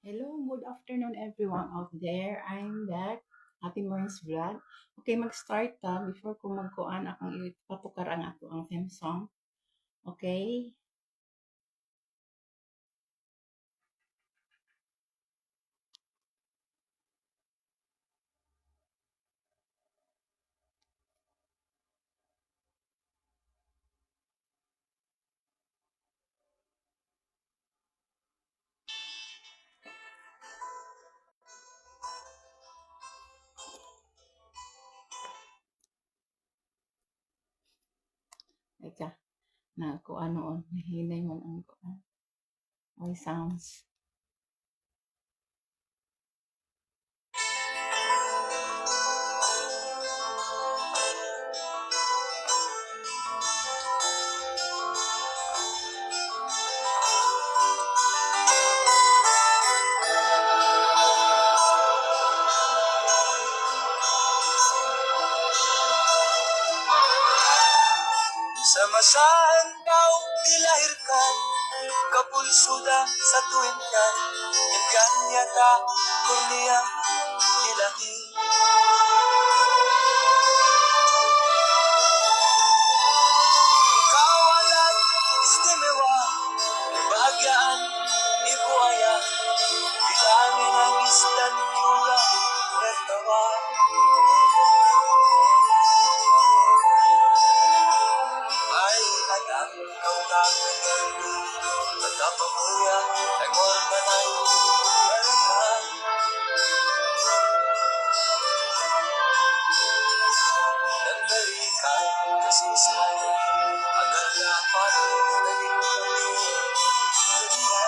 Hello, good afternoon everyone out there. I'm back. Happy Morning's Vlog. Okay, mag-start ta. Before ko magkuan akong ipatukar ang ato ang theme song. Okay? Eka, na kuan noon. Nahinay man ang kuan. Okay, sounds. Sa masaan daw dilahirkan, kapulsuda sa tuwing ka, ikanya ta, kurniya, ilahi. Kawalan, istimewa, ibahagyaan, ibuaya, bilangin ang isdan yura, netawa. Ay anak, kau tak mengerti betapa mulia pengorbanan mereka. Dan berikan kasih sayang agar dapat menikmati dunia.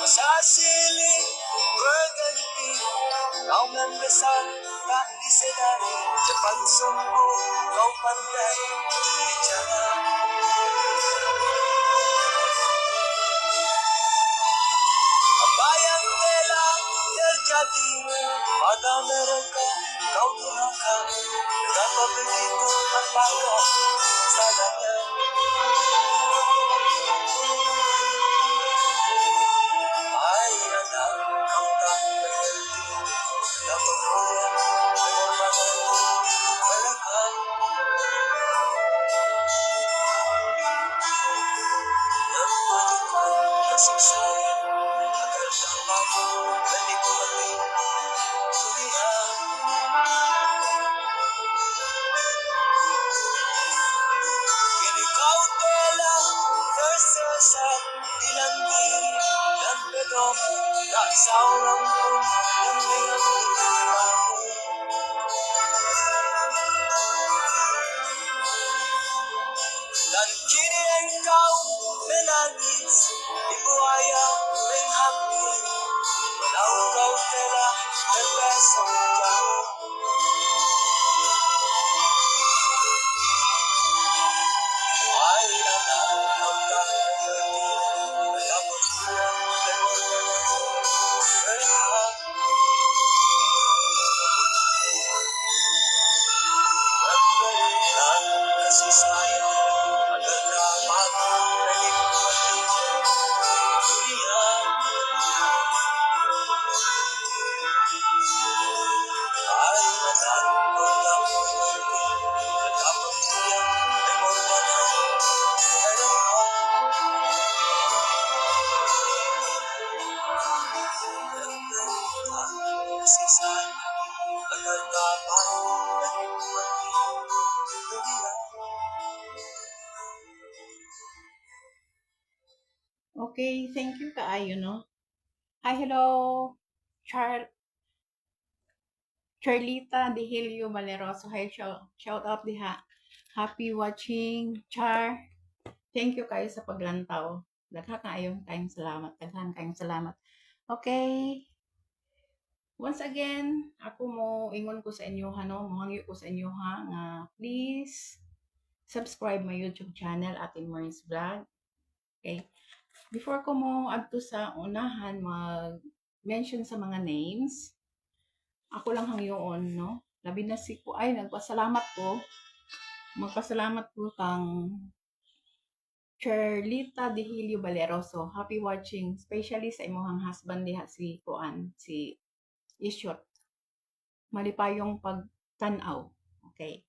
Masasilip berganti, kau mendesak tak disedari, cepat sembuh kau pandai bicara. Apa yang telah terjadi pada mereka kau durhaka, kenapa begitu, apakah salahnya? Ay anak, kau tak mengerti betapa mulia pengorbanan mereka. Dan berikan kasih sayang agar dapat menikmati dunia. Kini kau telah tersesat di diri dan bedok, tak seorang pun yang memberitahu. Dan kini engkau menangis, ibu ayah menghampiri, walau kau telah terpesong jauh. Ay anak, kau tak mengerti betapa mulia pengorbanan mereka. Memberikan kasih sayang agar dapat menikmati dunia. Ay anak, kau tak mengerti betapa mulia pengorbanan mereka. Memberikan kasih sayang agar dapat menikmati dunia. Okay, thank you kaayo, no? Hi, hello. Charlita De Helio Valeroso. Hi, shout out diha. Happy watching, Char. Thank you kayo sa paglantaw. Daghan kayong tayong salamat. Daghan kayong salamat. Okay. Once again, ako mo ingon ko sa inyo no, mohangyo ko sa inyo nga please subscribe my YouTube channel Atin Morning's Vlog. Okay. Before ko mo adto sa unahan mag-mention sa mga names, ako lang hangyoon, no? Labi na si ko ay nagpasalamat ko. Magpasalamat ko kang Charlita Dihilio Valeroso. Happy watching, especially sa imong husband diha si Kuan, si Isyot. Malipayong pagtanaw. Okay.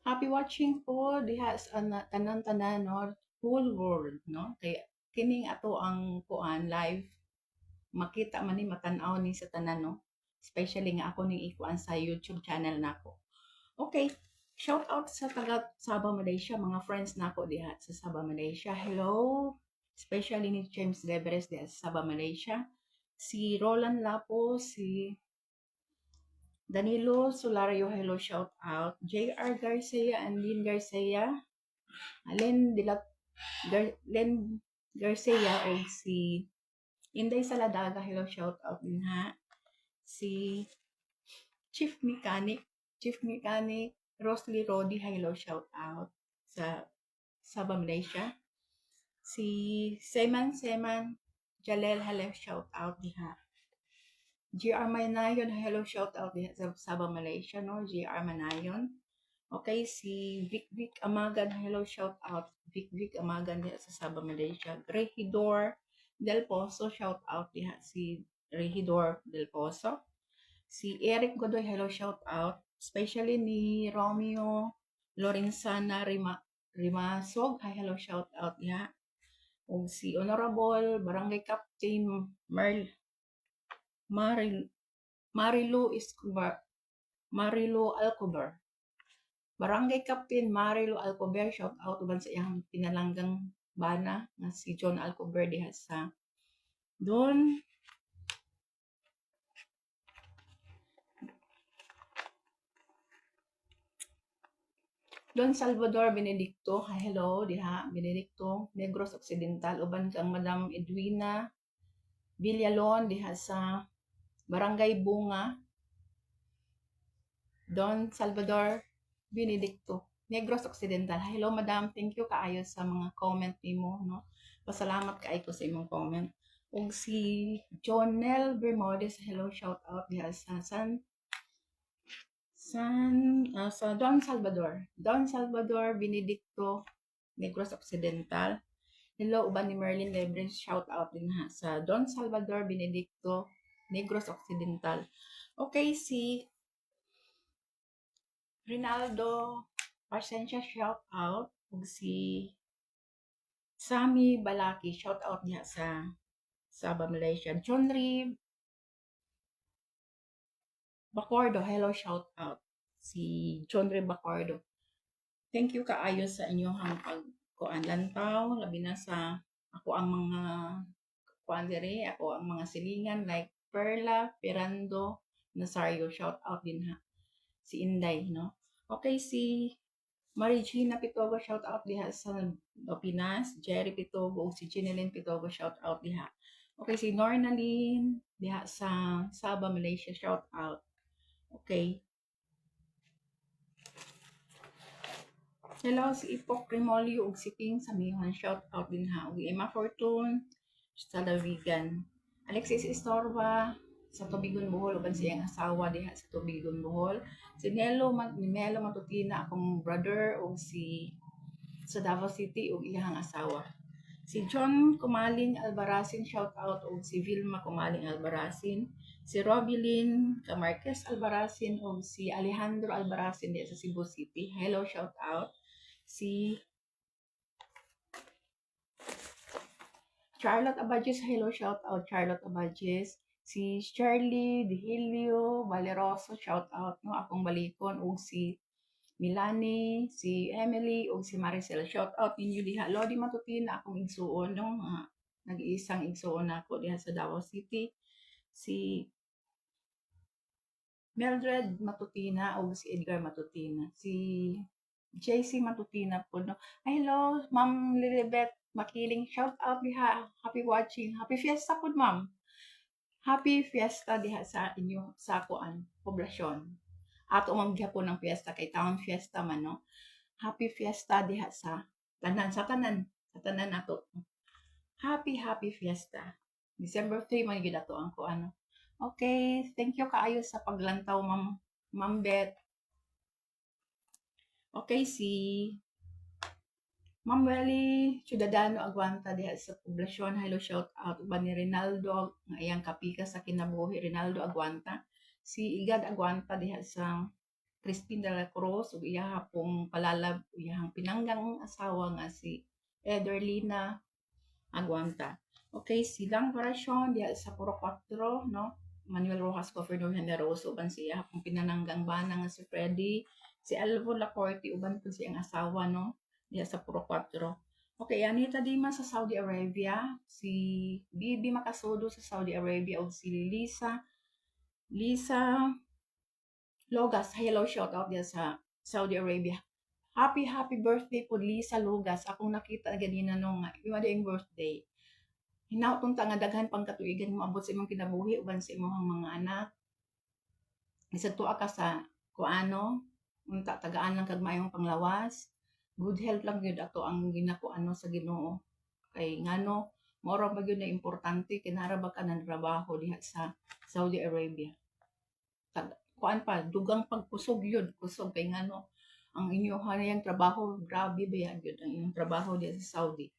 Happy watching po diha sa tanan-tanan no, whole world no. Kay kining ato ang Kuan live makita man ni matan-aw ni sa tanan no. Especially nga ako ning ikuan sa YouTube channel nako. Okay. Shout out sa taga Sabah, Malaysia, mga friends nako diha sa Sabah, Malaysia. Hello. Especially ni James Lebres diha sa Sabah, Malaysia. Si Roland Lapo, si Danilo Solario, hello, shout out. JR Garcia and Lynn Garcia. Len Garcia o si Inday Saladaga, hello, shout out din ha. Si Chief Mechanic Rosly Rodi, hello, shout out sa Sabah, Malaysia. Si Seman Jalel, hello, shout out diha. GR Manayon, hello, shout out diha sa Sabah, Malaysia no. GR Manayon. Okay, si Vic Amagan, hello, shout out. Vic Amagan diha sa Sabah, Malaysia. Regidor Del Pozo, shout out diha si Regidor Del Pozo. Si Eric Godoy, hello, shout out. Especially ni Romeo Lorenzana Rimasog, hi, hello, shout out diha. O si Honorable Barangay Captain Marilu Alcobar. Barangay Captain Marilu Alcobar, shout out uban sa iyang pinalanggang bana nga si John Alcobar diha sa Don Salvador Benedicto, hi, hello diha Benedicto Negros Occidental, uban kang Madam Edwina Villalon diha sa Barangay Bunga, Don Salvador Benedicto Negros Occidental. Hello madam, thank you kaayo sa mga comment nimo no. Pasalamat kaayo ko sa imong comment. Ug si Jonel Bermudez, hello, shout out diha sa sa Don Salvador Benedicto Negros Occidental. Hello uban ni Merlin Lebres, shout out din ha sa Don Salvador Benedicto Negros Occidental. Okay, si Rinaldo Pasensya, shout out. Ug si Sami Balaki, shout out niya sa Sabah, Malaysia. John Reeve Bacordo, hello, shout out. Si John Reeve Bacordo. Thank you kaayo sa inyong pagkuan lantaw, labi na sa ako ang mga kuan diri, ako ang mga silingan like Perla, Pirando, Nazario, shout out din ha. Si Inday, no? Okay, si Marigina Pitogo, shout out diha sa Pinas. Jerry Pitogo o si Ginelyn Pitogo, shout out diha. Okay, si Nornalyn diha sa Sabah, Malaysia, shout out. Okay. Hello, si Ipok Remolio ug si King Samihon, shout out din ha. Ug Emma Fortune sa Davigan. Alexis Estorba sa Tubigon, Bohol, uban siyang asawa diha sa Tubigon, Bohol. Si Melo Matutina, akong brother, o si sa Davao City, o iyang asawa. Si John Kumaling Albarazin, shout out, o si Vilma Kumaling Albarazin. Si Robilyn Camarquez Albarazin, o si Alejandro Albarazin diha sa Cebu City. Hello, shout out. Si Charlotte Abadjes, hello, shout out Charlotte Abadjes. Si Charlie Dihilio Valeroso, shout out no, akong balikon. Ug si Milani, si Emily, ug si Maricel, shout out ninyo diha. Lodi Matutina, akong igsuon no, nag-iisang igsuon ako diha sa Davao City. Si Mildred Matutina ug si Edgar Matutina. Si JC Matutina po no. Ay, hello, Ma'am Lilibet Makiling, shout out diha. Happy watching. Happy fiesta po, ma'am. Happy fiesta diha sa inyo sa kuan poblasyon. Ato man gyapon ng fiesta kay town fiesta man no. Happy fiesta diha sa tanan nato. Happy fiesta. December 3 man gyud ato ang kuan. Okay, thank you kaayo sa paglantaw, ma'am Ma'am Beth. Okay, si Ma'am Welly Ciudadano Aguanta diha sa poblasyon. Hello, shout out uban ni Rinaldo nga iyang kapika sa kinabuhi. Rinaldo Aguanta. Si Igad Aguanta diha sa Crispin de la Cruz ug iyaha pong palalab iyahang pinanggang asawa nga si Ederlina Aguanta. Okay, silang parasyon diha sa Puro 4, no? Manuel Rojas Governor Generoso uban siya pong pinananggang bana nga si Freddy, si Alvo Lacorte uban po siyang asawa, no? Diha sa Puro 4. Okay, Anita Dima sa Saudi Arabia, si Bibi Makasudo sa Saudi Arabia ug si Lisa Logas. Hello, shout out diha sa Saudi Arabia. Happy birthday po Lisa Logas. Akong nakita ganina nung yung birthday. Hinautong ta nga daghan pang katuigan mo abot sa imong kinabuhi uban sa imong mga anak. Isag tuwa ka sa kuano, unta tagaan lang kag maayong panglawas. Good health lang gyud ato ang ginakuano sa Ginoo. Kay ngano mora ba gyud na importante kinara ba ka ng trabaho diha sa Saudi Arabia. Kuan pa dugang pagkusog yun, kusog kay ngano ang inyong hanayang trabaho grabe ba yan gyud ang inyong trabaho diha sa Saudi.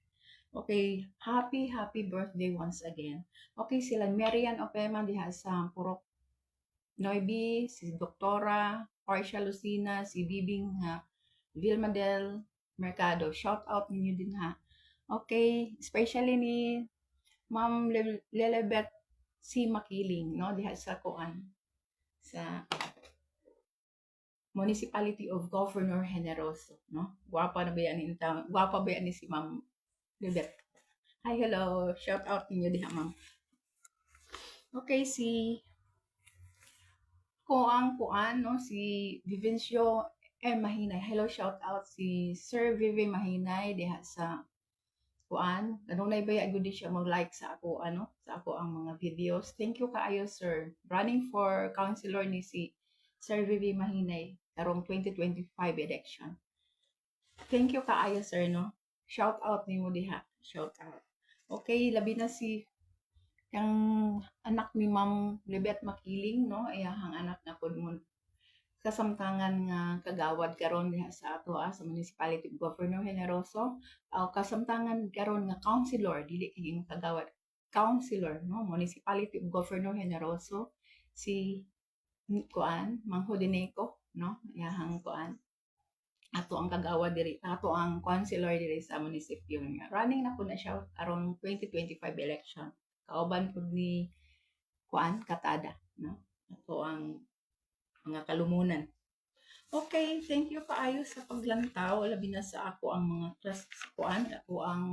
Okay, happy birthday once again. Okay, sila Marian Opema diha sa Purok Noibi, si Doktora Portia Lucina, si Bibing Vilmadel Mercado. Shout out ninyo din ha. Okay, especially ni Ma'am Lelebet si Makiling, no, diha sa Kuan sa Municipality of Governor Generoso, no? Guwapa na ba yan ni Guwapa ba yan ni si Ma'am Lelebet? Hi, hello. Shout out ninyo diha, ma'am. Okay, si kuan, no? Si Vivencio M. Mahinay. Hello, shout out si Sir Vivi Mahinay diha sa kuan. Kanunay ba ya gud siya mag-like sa ako sa ako ang mga videos. Thank you kaayo, sir. Running for councilor ni si Sir Vivi Mahinay karong 2025 election. Thank you kaayo, sir, no? Shout out nimo diha. Shout out. Okay, labi na si yung anak ni Ma'am Libet Makiling, no? Iyahang anak na pod mo kasamtangan nga kagawad karon diha sa ato sa Municipality of Governor Generoso. Kasamtangan karon nga councilor, dili kay imong kagawad. Councilor, no? Municipality of Governor Generoso si kuan Mang Hodineco, no? Iyahang kuan ato ang kagawad diri, ato ang councilor diri sa munisipyo niya. Running na po na siya aron 2025 election. Kauban po ni kuan Katada, no? Ato ang mga kalumunan. Okay, thank you kaayo sa paglantaw. Labi na sa ako ang mga class kuan, ako ang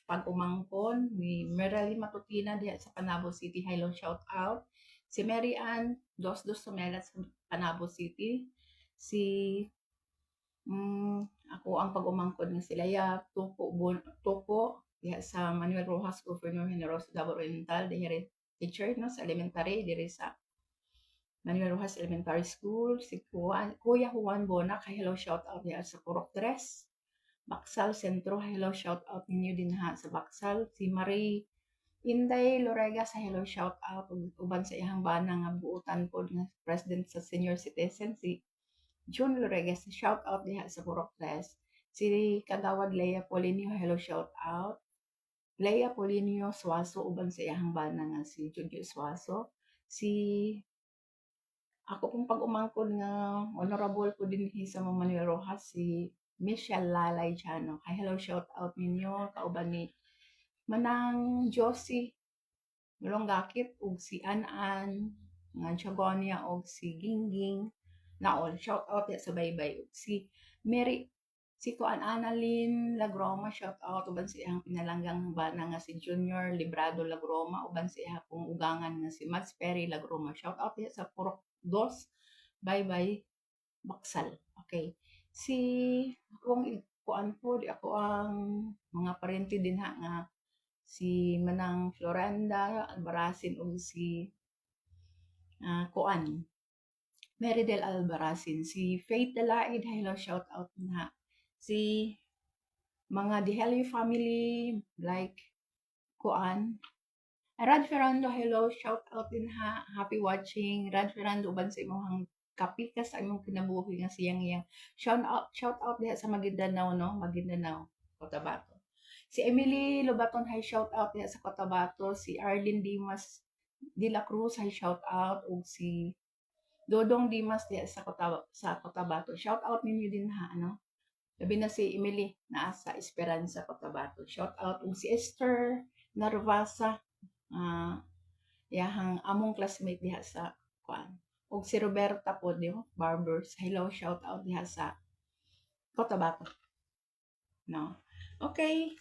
pag-umangkon ni Merali Matutina diha sa Panabo City. Hello, shout out. Si Mary Ann Dos Somelas sa Panabo City. Si ako ang pag-umangkon nga sila ya Tupo diha sa Manuel Rojas Governor Generoso Davao Oriental diha teacher, no, sa elementary diri sa Manuel Rojas Elementary School. Si Kuya Juan Bonac, hello, shout out diha sa Purok 3. Baksal Sentro, hello, shout out ninyo din ha sa Baksal. Si Marie Inday Lorega sa hello, shout out uban sa iyang bana nga buutan pod nga president sa senior citizen si June Lorega, shout out diha sa Purok 3. Si Kagawad Leia Polinio, hello, shout out. Leia Polinio Suaso uban sa iyang bana nga si Jojo Suaso. Si ako pong pag-umangkon nga honorable po din sa mga Manuel Rojas si Michelle Lalay Chano. Hi, hello, shout out ninyo kauban ni Manang Josie Malonggakit ug si Anan nga Chagonia ug si Gingging naol, shout out sa baybay ug si Mary si Kuan Annalyn Lagroma, shout out uban sa iyang pinalanggang bana nga si Junior Librado Lagroma uban sa iyang pong ugangan nga si Mads Perry Lagroma, shout out sa Purok 2 baybay Baksal. Okay, si akong kuan po di ako ang mga parente din nga si Manang Florenda Albarasin ug si kuan Meridel Albaracin, si Faith Delaid, hello, shout out na. Si mga Dihelio family, like kuan. Rad Ferrando, hello, shout out din ha. Happy watching. Rad Ferrando, uban sa imong kapika sa imong kinabuhi nga siyang shout out diha sa Maguindanao, no? Maguindanao, Cotabato. Si Emily Lobaton, hay shout out diha sa Cotabato. Si Arlene Dimas de la Cruz, hay shout out. Ug si Dodong Dimas diha sa Cotabato. Shout out ninyo din ha, ano? Labi na si Emily na sa Esperanza, Cotabato. Shout out. Ug si Esther Narvasa, yahang among classmate diha sa kuan. Ug si Roberta po, di ba? Barbers. Hello, shout out diha sa Cotabato. No? Okay.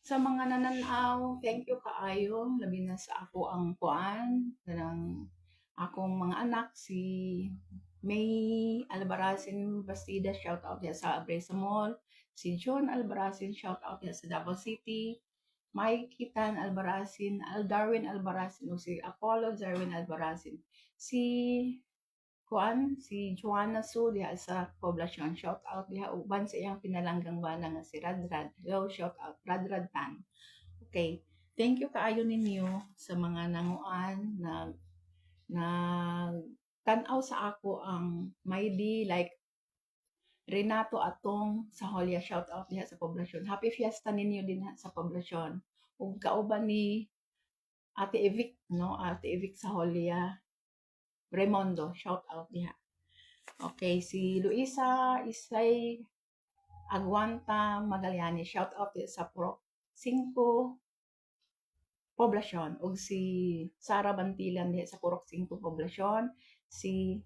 Sa mga nananaw, thank you kaayo. Labi na sa ako ang kuan. Kanang akong mga anak, si May Albarazin Bastida, shout out diha sa Abresa Mall. Si John Albarazin, shout out diha sa Davao City. Mike Kitan Albarazin, Darwin Albarazin, o si Apollo Darwin Albarazin. Si Joanna Su diha sa poblasyon, shout out diha uban sa iyang pinalanggang bana nga si Radrad. Hello, shout out Radrad Tan. Okay, thank you kaayo ninyo sa mga nanguan na tanaw sa ako ang Maydi, like Renato Atong sa Holya, shout out diha sa poblasyon. Happy Fiesta ninyo din sa poblasyon. Ug kauban ni Ate Evic, no? Ate Evic sa Holya, Raimondo, shout out diha. Okay, si Luisa Isay Aguanta Magallanes, shout out diha sa Pro 5 poblasyon. Ug si Sara Bantilan diha sa Purok 5 poblasyon. Si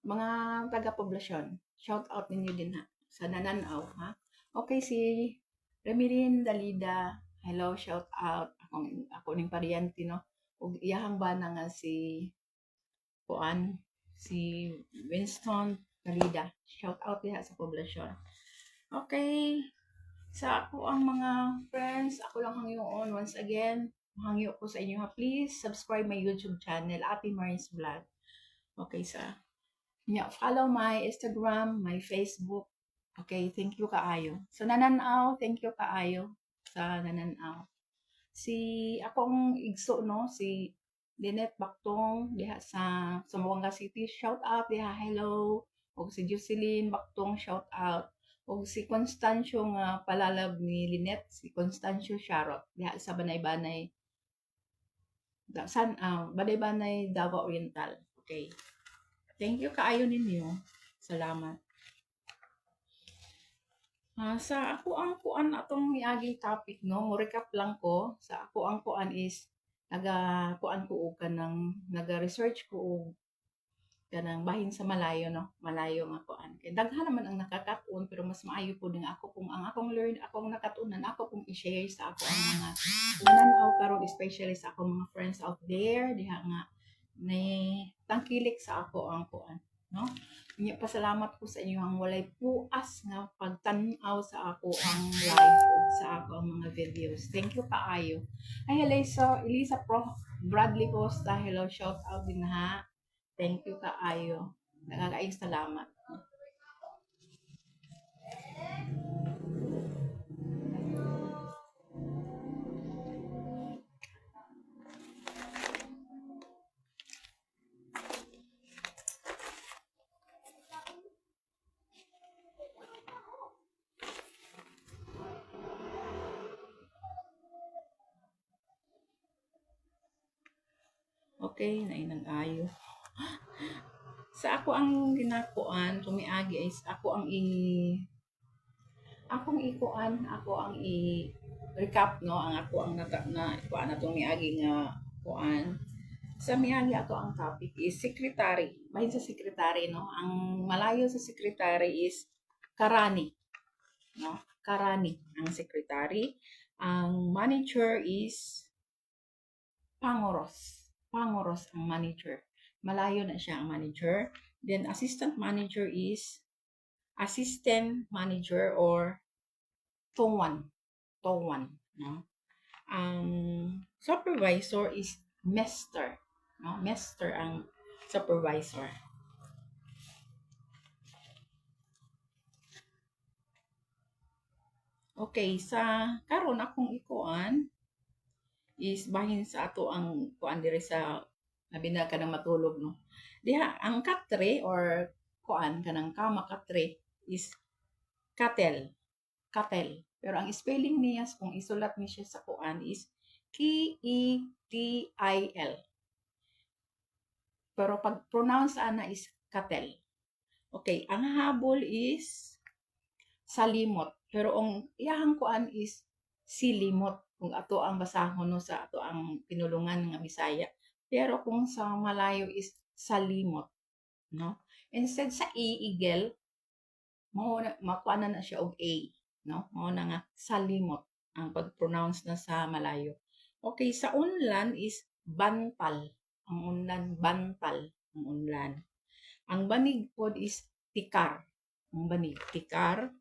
mga taga-poblasyon, shout out ninyo din ha, sa nananaw ha. Okay, si Remirin Dalida, hello, shout out. Ako ning pariente, no? Ug iyahang bana nga si Winston Dalida, shout out diha sa poblasyon. Okay, sa ako ang mga friends, ako lang hangyoon once again. Hangyo ko sa inyo ha, please subscribe my YouTube channel, Ate Maris Vlog. Okay, follow my Instagram, my Facebook. Okay, thank you kaayo. So nananaw, thank you kaayo sa nananaw. Si akong igso, no, si Lynette Baktong diha sa Zamboanga City, shout out diha, hello. Ug si Jocelyn Baktong, shout out. Ug si Constancio nga palalab ni Lynette, si Constancio Sharot diha sa Banay-Banay Banay-Banay, Davao Oriental. Okay. Thank you kaayo ninyo. Salamat. Sa ako ang kuan atong miagi topic, no, mo recap lang ko. Sa ako ang kuan is kuan ko og kanang naga-research ko og kanang bahin sa malayo, no, malayo nga kuan. Kay daghan naman ang nakakatun pero mas maayo po nga ako kung ang akong nakatunan ako kung i-share sa ako ang mga nananaw karon, especially sa akong mga friends out there diha nga tangkilik sa ako ang kuan, no? Nya pasalamat ko sa inyo ang walay puas nga pagtan-aw sa ako ang live sa ako ang mga videos. Thank you kaayo. Ay Elisa Bradley Costa, hello, shout out din ha. Thank you kaayo. Nagkakaayong salamat. Okay, nainang ayo. Sa ako ang ginakuan, tumiagi is ako ang recap, no, ang ako ang kuan atong miagi nga kuan. Sa miagi ato ang topic is secretary. Bahin sa secretary, no, ang malayo sa secretary is karani, no, karani ang secretary. Ang manager is pangoros ang manager. Malayo na siya ang manager. Then assistant manager is assistant manager or tongwan, no. Ang supervisor is master, no, master ang supervisor. Okay, sa karon akong ikuan is bahin sa ato ang kuan diri sa labi na kanang matulog no. Diha ang katre or kuan kanang kama katre is katel, katel. Pero ang spelling niya kung isulat ni siya sa kuan is Ketil. Pero pag pronounce ana is katel. Okay, ang habol is salimot. Pero ang iyahang kuan is silimot kung ato ang basahon no sa ato ang pinulungan nga Bisaya. Pero kung sa Malayo is salimot, no? Instead sa iigel, makuha na siya og A, no? Mao na nga salimot ang pag-pronounce na sa Malayo. Okay, sa unlan is bantal. Ang unlan bantal ang unlan. Ang banig pod is tikar. Ang banig tikar.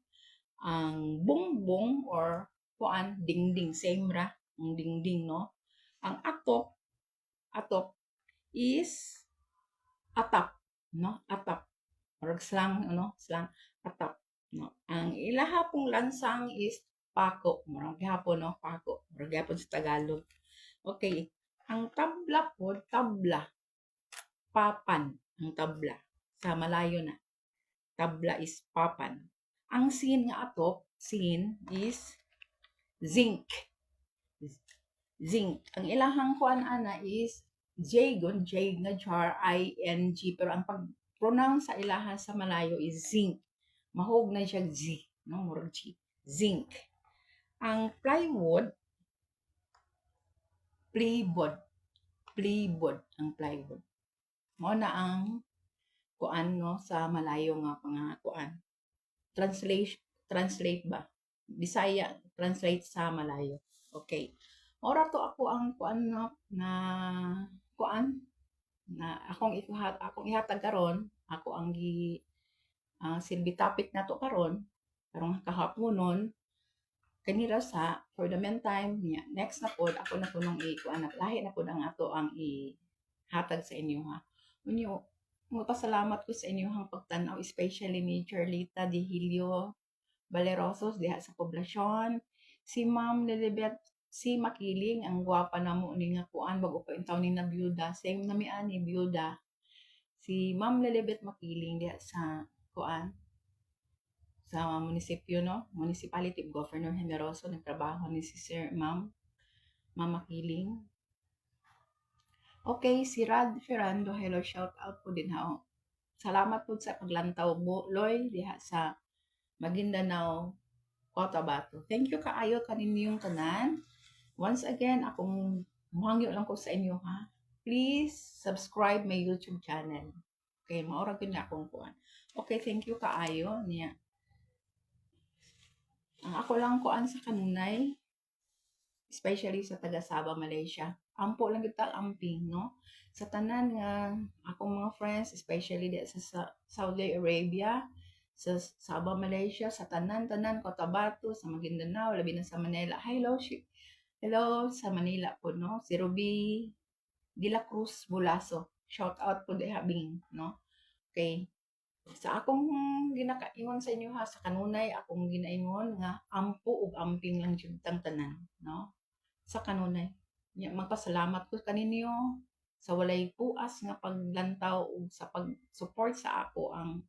Ang bongbong or kuan dingding same ra ang dingding no. Ang atok is atap no, atap or slang ano, slang atap no. Ang ilaha pong lansang is pako, murag gihapon no, pako, murag gihapon sa Tagalog. Okay, ang tabla po, tabla, papan ang tabla sa Malayo na. Tabla is papan. Ang sin nga atok, sin is zinc. Zinc. Ang ilahang kuan ana is jagon, jag nga jar, ing, pero ang pag-pronounce sa ilaha sa Malayo is zinc. Mahog na siya Z, no? Murag G. Zinc. Ang plywood, plywood ang plywood. Mao na ang kuan no sa Malayo nga mga kuan. Translate ba? Bisaya, translate sa Malayo. Okay. Ora to ako ang kuan na kuan na akong ihatag karon, ako ang silbi topic na to karon karong kahaponon kanira sa for the meantime niya. Next na pod ako na punong kuan na lahi na pod ang ato ang ihatag sa inyo ha. Unyo magpasalamat ko sa inyong pagtanaw, especially ni Charlita Dihilio Valerosos diha sa poblasyon. Si Ma'am Lilibet si Makiling, ang gwapa na mo ni nga kuan bago pa intaw ni na byuda. Same na mi ani byuda. Si Ma'am Lilibet Makiling diha sa kuan sa munisipyo no, Municipality of Governor Generoso nagtrabaho ni si Sir Ma'am Makiling. Okay, si Rad Ferrando, hello, shout out po din ha. Salamat po sa paglantaw Loy diha sa Maguindanao, Cotabato. Thank you kaayo kaninyong tanan. Once again, akong muhangyo lang ko sa inyo ha. Please subscribe my YouTube channel. Okay, maorag yun na akong kuan. Okay, thank you kaayo niya. Ang ako lang kuan sa kanunay, especially sa taga Sabah, Malaysia. Ampo lang kita amping, no? Sa tanan nga akong mga friends, especially sa Saudi Arabia, sa Sabah, Malaysia, sa tanan-tanan, Cotabato, sa Maguindanao, labi na sa Manila. Hello sa Manila po, no? Si Ruby De La Cruz Bulaso. Shout out po diha bing, no? Okay. Sa akong ginakaingon sa inyo ha, sa kanunay akong ginaingon nga ampo ug amping lang jud tang tanan, no? Sa kanunay. Magpasalamat ko kaninyo sa walay puas nga paglantaw ug sa pag-support sa ako ang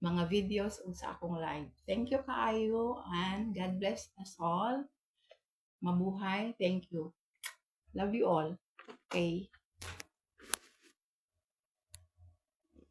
mga videos ug sa akong live. Thank you kaayo and God bless us all. Mabuhay. Thank you. Love you all. Okay.